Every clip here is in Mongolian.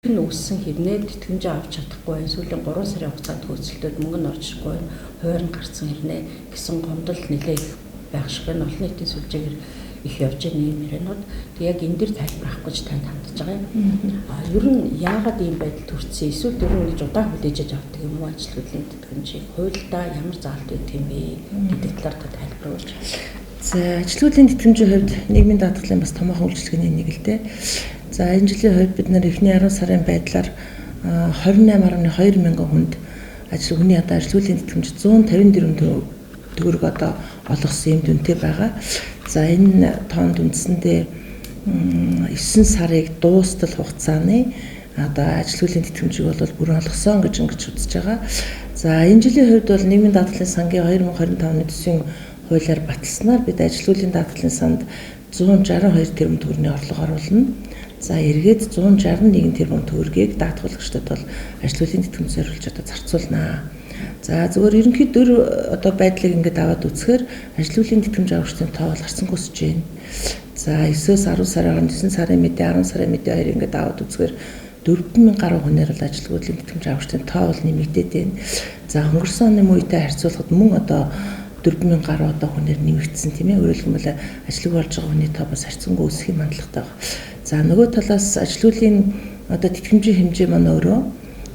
Үүссэн хэрнээ тэтгэмжээ авч чадахгүй байна. Сүүлийн 3 сарын хугацаанд хөөцөлтөд мөнгө нь орчихгүй байна. Хуваар нь гарсан хэрнээ гэсэн гомдол нэлээд их байх шиг байна. Олон нийтийн сүлжээгээр их явж байгаа юм ярианууд. Тэг яг энэ дэр тайлбарах гэж танд хандж байгаа юм. Ер нь яагаад ийм байдал төрсөн? Эсвэл ер нь гэж удаан хүлээж авдаг юм уу ажилтнуудын тэтгэмжийг? Хуульдаа ямар заалт өгд юм бэ? Гэдэг талаар та тайлбарлаж. За, ажилтнуудын тэтгэмжийн хувьд нийгмийн даатгалын бас томоохон үйлчилгээний нэг л дээ. За, энэ жилийн хувьд бид нар эхний 10 сарын байдлаар 28.2 мянган хүнд хүний одоо ажилтнуудын тэтгэмж 154 төгрөг одоо олгосон юм дүнтэй байгаа. За, энэ тоонд үндсэндээ 9 сарыг дуустал хугацааны одоо ажилтнуудын тэтгэмжийг бол бүрэн олгосон гэж ингэж үзэж байгаа. За, энэ жилийн хувьд бол нийгмийн даатгалын сангийн 2025 оны төсвийн хуулиар баталснаар бид ажилтнуудын даатгалын санд 162 тэрбум төгрөгийн орлого оруулна. За, эргээд 161 тэрбум төгрөгийг даатгуулагчдад бол ажилтнуудын тэтгэмж зориулж одоо зарцуулнаа. За, зүгээр ерөнхий дөр одоо байдлыг ингээд аваад үзэхээр ажилтнуудын тэтгэмж авагчдын тоо бол гарсан хүсэж байна. За, 9-өөс 10 сарын 9 сарын мэдээ 10 сарын мэдээ хоёр ингээд аваад үзэхээр 4000 гаруй хүнээр бол ажилтнуудын тэтгэмж авагчдын тоо бол нэмэгдээд байна. За, өнгөрсөн оны үетэй харьцуулахад мөн одоо 4000 гаруй одоо хүнээр нэмэгдсэн тийм ээ. Өөрөөр хэлбэл ажлыг болж байгаа хүний тоо бас харьцангуй өсөх юм хандлагатай байна. За, нөгөө талаас ажилтнуудын одоо тэтгэмжийн хэмжээ маань өөрөө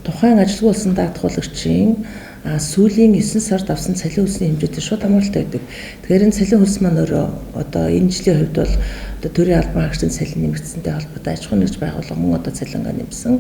тухайн ажилгүй болсон даатгуулагчийн сүүлийн 9 сард авсан цалин хөлсний хэмжээтэй шууд хамааралтай байдаг. Тэгэхээр энэ цалин хөлс маань өөрөө одоо энэ жилийн хувьд бол одоо төрийн албан хаагчдын цалин нэмэгдсэнтэй холбоотой аж ахуйн нэгж байгууллага мөн одоо цалингаа нэмсэн.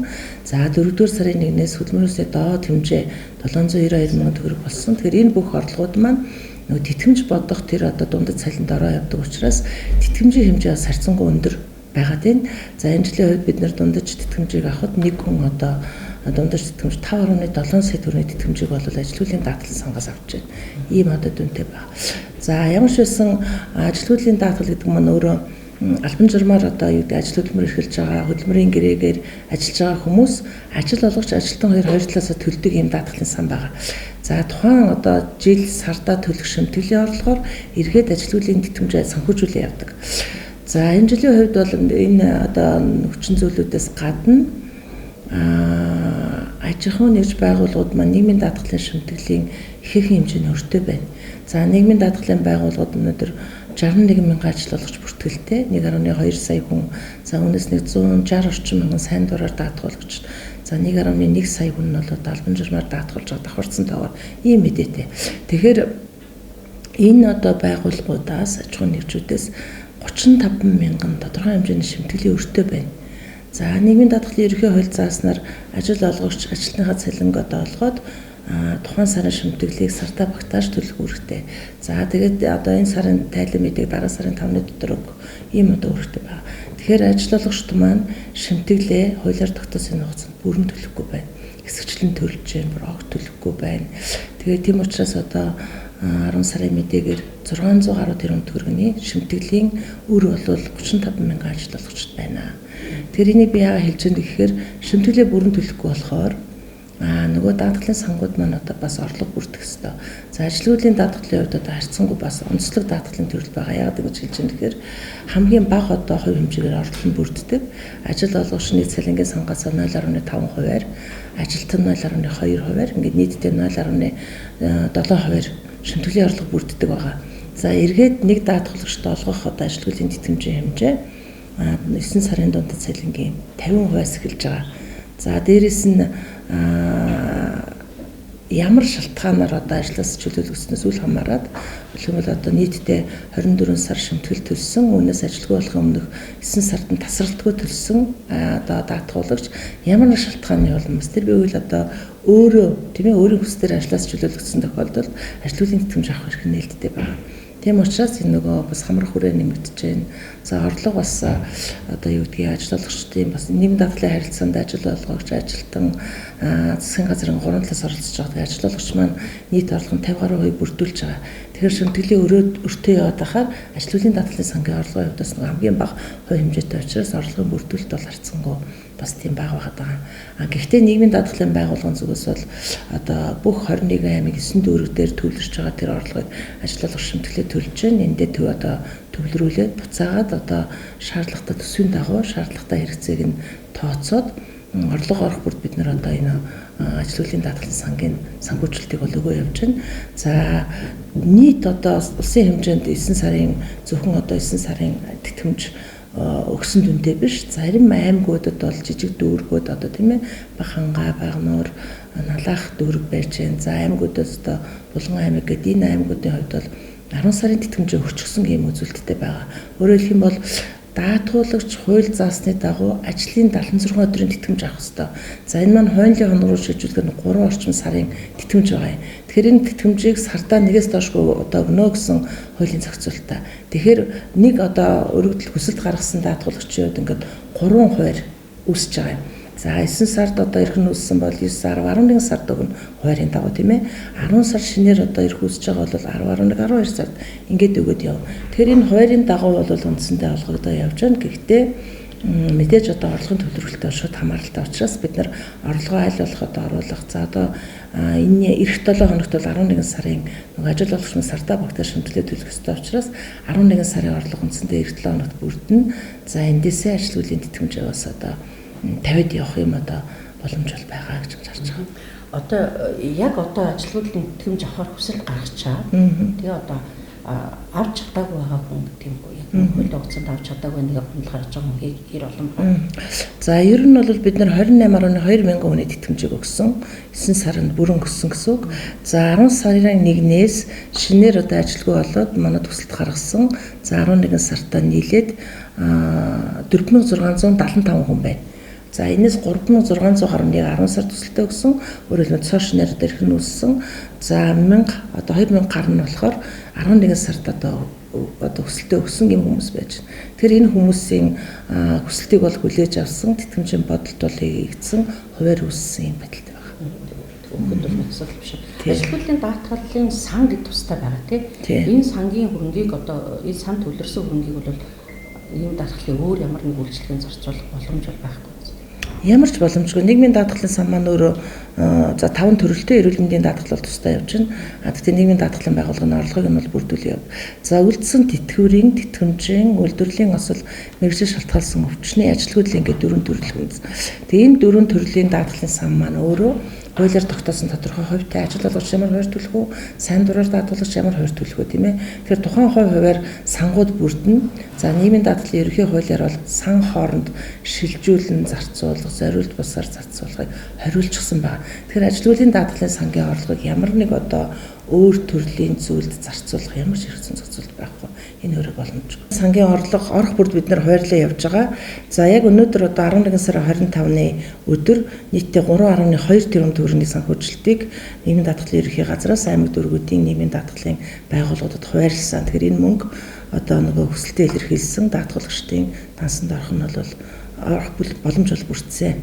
За, 4-р сарын 1-ээс хөдөлмөрөөсөө доод хэмжээ 792 мянган төгрөг болсон. Тэгэхээр энэ бүх орлогууд маань нөгөө тэтгэмж бодох тэр одоо дундад цалинд ороо явдаг учраас тэтгэмжийн хэмжээ бас харьцангуй өндөр байгаад байна. За, энэ жилийн хувьд бид нэр дундаж тэтгэмжийг авахд нэг хүн одоо дундаж тэтгэмж 5.7 сая төгрөгийн тэтгэмжийг бол ажилтнуудын даатгалын сангаас авч байна. Ийм одоо дүнтэй байна. За, ямар ч байсан ажилтнуудын даатгал гэдэг маань өөрөө албан журмаар одоо юу гэдэг ажил хөдөлмөр эрхэлж байгаа хөдөлмөрийн гэрээгээр ажиллаж байгаа хүмүүс ажил олгогч ажилтан хоёр талаасаа төлдөг ийм даатгалын сан байгаа. За, тухайн одоо жил сардаа төлөх шимтгэлийн орлогоор эргээд ажилтнуудын тэтгэмжээ санхүүжүүлээ явдаг. За, энэ жилийн хувьд бол энэ одоо хүчин зүйлүүдээс гадна аж ахуйн нэгж байгууллагууд маань нийгмийн даатгалын шимтгэлийн ихэнх хэмжээний өртөө байна. За, нийгмийн даатгалын байгууллагууд өнөөдөр 61 мянган ажил олгогч бүртгэлтэй 1.2 сая хүн. За, үүнээс 160 орчим мянган сайн дураар даатгуулагч. За, 1.1 сая хүн нь бол албан журмаар даатгуулж байгаа давхарцсан тоогоор ийм мэдээтэй. Тэгэхээр энэ одоо байгууллагуудаас аж ахуйн нэгжүүдээс 35 мянган тодорхой хэмжээний шимтгэлийн өртөө байна. За, нийгмийн даатгалын ерөнхий хууль зааснаар ажил олгогч ажилтныхаа цалинг одоо олгоод тухайн сарын шимтгэлийг сартаа багтааж төлөх үүрэгтэй. За, тэгээд одоо энэ сарын тайлан мэдээг дараа сарын 5-ны дотор өгөх ийм одоо үүрэгтэй байна. Тэгэхээр ажил олгогчд маань шимтгэлээ хуулиар тогтоосон хугацаанд бүрэн төлөхгүй байна. Хэсэгчлэн төлж байна, бүр огт төлөхгүй байна. Тэгээд тийм учраас одоо 10 сарын мэдээгээр 600 гаруй тэрбум төгрөгийн шимтгэлийн үр бол 35 мянган ажил олгогчд байна. Тэгэхээр энийг би яагаад хэлж байгаа гэхээр шимтгэлээ бүрэн төлөхгүй болохоор нөгөө даатгалын сангууд маань одоо бас орлого бүрдэх ёстой. За, ажилтнуудын даатгалын хувьд одоо харьцангуй бас онцлог даатгалын төрөл байгаа. Яагаад гэж хэлж байгаа гэхээр хамгийн бага одоо хувь хэмжээгээр орлого нь бүрддэг. Ажил олгогчны цалингийн сангаас 0.5%-аар, ажилтан 0.2%-аар ингээд нийтдээ 0.7%-аар шимтгэлийн орлого бүрддэг байгаа. За, эргээд нэг даатгуулагчд олгох одоо ажилтнуудын тэтгэмжийн хэмжээ 9 сарын дундад цалингийн 50%-аас эхэлж байгаа. За, дээрэс нь ямар шалтгаанаар одоо ажлаас чөлөөлөгдснөөс үл хамааран бол одоо нийтдээ 24 сар шимтгэл төлсөн, үүнээс ажилгүй болохын өмнөх 9 сард нь тасралтгүй төлсөн одоо даатгуулагч ямар нэг шалтгааны улмаас тэр бивэл одоо өөрөө тийм ээ өөрийн хүслээр ажлаас чөлөөлөгдсөн тохиолдолд ажилтнуудын тэтгэмж авах хэрэг нээлттэй байна. Тийм учраас энэ нөгөө бас хамрах хүрээ нэмэгдэж байна. За, орлого бас одоо юу гэдгийг ажил олгогчдын бас нийгмийн даатгалын харилцаанд ажил олгогч, ажилтан засгийн газрын 3 талаас оролцож байгаа. Ажил олгогч маань нийт орлого нь 50 гаруй хувь бүрдүүлж байгаа. Тэгэхээр шимтгэлийн өртөө яваад байхаар ажилтнуудын даатгалын сангийн орлогын хувьдаас хамгийн бага хувь хэмжээтэй учраас орлогын бүрдүүлэлт бол харьцангуй бас тийм бага байгаа. Гэхдээ нийгмийн даатгалын байгууллагын зүгээс бол одоо бүх 21 аймаг 9 дүүрэг дээр төвлөрч байгаа тэр орлогыг ажил олгогч шимтгэлээ төлж байна. Эндээ төв одоо төвлөрүүлээд буцаагаад одоо шаардлагатай төсвийн дагуу шаардлагатай хэрэгцээг нь тооцоод орлого орох бүрд бид нар одоо энэ ажлын даатгалын сангийн санхүүжилтийг бол өгөө явж байна. За нийт одоо улсын хэмжээнд 9 сарын зөвхөн одоо 9 сарын тэтгэмж өгсөн дүнтэй биш. Зарим аймагуудад бол жижиг дүүргүүд одоо тийм ээ Баханга, Багнуур, Налаах дүүрэг байж байна. За аймагуудаас одоо Булган аймаг гэдэг энэ аймагуудын хувьд бол 10 сарын тэтгэмжээ өгчихсөн ийм үзүүлэлттэй байгаа. Өөрөөр хэлэх юм бол даатгуулагч хууль заасны дагуу ажлын 76 өдрийн тэтгэмж авах ёстой. За энэ маань хойнлын хоног руу шилжүүлэхээр 3 орчим сарын тэтгэмж байгаа юм. Тэгэхээр энэ тэтгэмжийг сардаа нэгээс доошгүй одоо өгнө гэсэн хуулийн зохицуулалтаа. Тэгэхээр нэг одоо өргөдөл хүсэлт гаргасан даатгуулагчид ингээд 3 хувиар үүсэж байгаа юм. За 9 сард одоо ирэх нь үүссэн бол 9 сар 11 сард өгнө хуваарийн дагуу тийм ээ. 10 сар шинээр одоо ирэх үүсэж байгаа бол 10 11 12 сард ингээд өгöd яв. Тэгэхээр энэ хуваарийн дагуу бол үндсэндээ олгогдоо явж байна. Гэхдээ мэдээж одоо орлогын төлөвлөлтөд шууд хамааралтай учраас бид нар орлогоо аль болох одоо оруулах. За одоо энэ эх 7 хоногт бол 11 сарын нэг ажил болгоч сардаа багтаа шимтлээ төлөх ёстой учраас 11 сарын орлого үндсэндээ эх 7 хоногт бүрдэнэ. За эндээсээ ажилгүйдлийн тэтгэмжээ бас одоо 50-д явах юм одоо боломж бол байгаа гэж харж байгаа. Одоо яг одоо ажилгүйдлийн тэтгэмж авахар хүсэл гаргачаа. Тэгээ одоо авч чадаагүй байгаа хүн тийм үү? Яг хуулийн хугацаанд авч чадаагүй нэг хөндлөх гарч байгаа хүн хэр олон байна? За ер нь бол бид нар 28.2 мянган хүний тэтгэмжийг өгсөн. 9 сард бүрэн өгсөн гэсэн үг. За 10 сарын 1-ээс шинээр одоо ажилгүй болоод манай төсөлд гаргасан. За 11 сартаа нийлээд 4675 хүн байна. За энэс 3600 гаруй 10 сар төсөлтөө өгсөн. Өөрөөр хэлбэл цоо шинээр дээрх нь үссэн. За 1000 одоо 2000 гаруй нь болохоор 11 сард одоо хүсэлтээ өгсөн юм хүмүүс байж байна. Тэгэхээр энэ хүмүүсийн хүсэлтийг бол хүлээж авсан, тэтгэмжийн бодолд бол хийгдсэн, хуваар үссэн юм байдалтай байна. Өгөхөд бол асуудал биш. Ажилгүйдлийн даатгалын сан гэдэг тустай байгаа тийм. Энэ сангийн хөрөнгийг одоо энэ сан төлөрсөн хөрөнгийг бол ийм даатгалын өөр ямар нэг үйлчлэгийн зарцуулах боломж байхгүй. Ямар ч боломжгүй нийгмийн даатгалын сан маань өөрөө за 5 төрөлтэй эрүүл мэндийн даатгал бол тусдаа явж байна. Тэгэхээр нийгмийн даатгалын байгууллагын орлогыг нь бол бүрдүүлээ. За үлдсэн тэтгэврийн, тэтгэмжийн, үйлдвэрлэлийн осол мэргэжил шалтгаалсан өвчний ажилгүйдэл ингээд 4 төрөл үндэс. Тэгээ энэ 4 төрлийн даатгалын сан маань өөрөө хуулиар тогтоосон тодорхой хувьтай ажил олгогч ямар хувиар төлөх үү, сайн дураар даатгалагч ямар хувиар төлөх үү тийм ээ. Тэгэхээр тухайн хувиар сангууд бүрдэнэ. За нийгмийн даатгалын ерөнхий хуулиар бол сан хооронд шилжүүлэн зарцуулах, зориулт бусаар зарцуулахыг хориулчихсан байна. Тэгэхээр ажилгүйдлийн даатгалын сангийн орлогыг ямар нэг одоо өөр төрлийн зүйлд зарцуулах ямар ч хэрэгцээ зохицуулт байхгүй. Энэ өөрөг боломжгүй. Сангийн орлого орох бүрд бид нар хуваарлаа явж байгаа. За яг өнөөдөр одоо 11 сарын 25-ны өдөр нийтдээ 3.2 тэрбум төгрөгийн санхүүжилтийг нийгмийн даатгалын ерөнхий газраас аймаг дүүргүүдийн нийгмийн даатгалын байгууллагуудад хуваарлсан. Тэгэхээр энэ мөнгө одоо нөгөө хүсэлтэд илэрхийлсэн даатгалагчдын тансанд орох нь бол орох боломж бол бүрдсэн.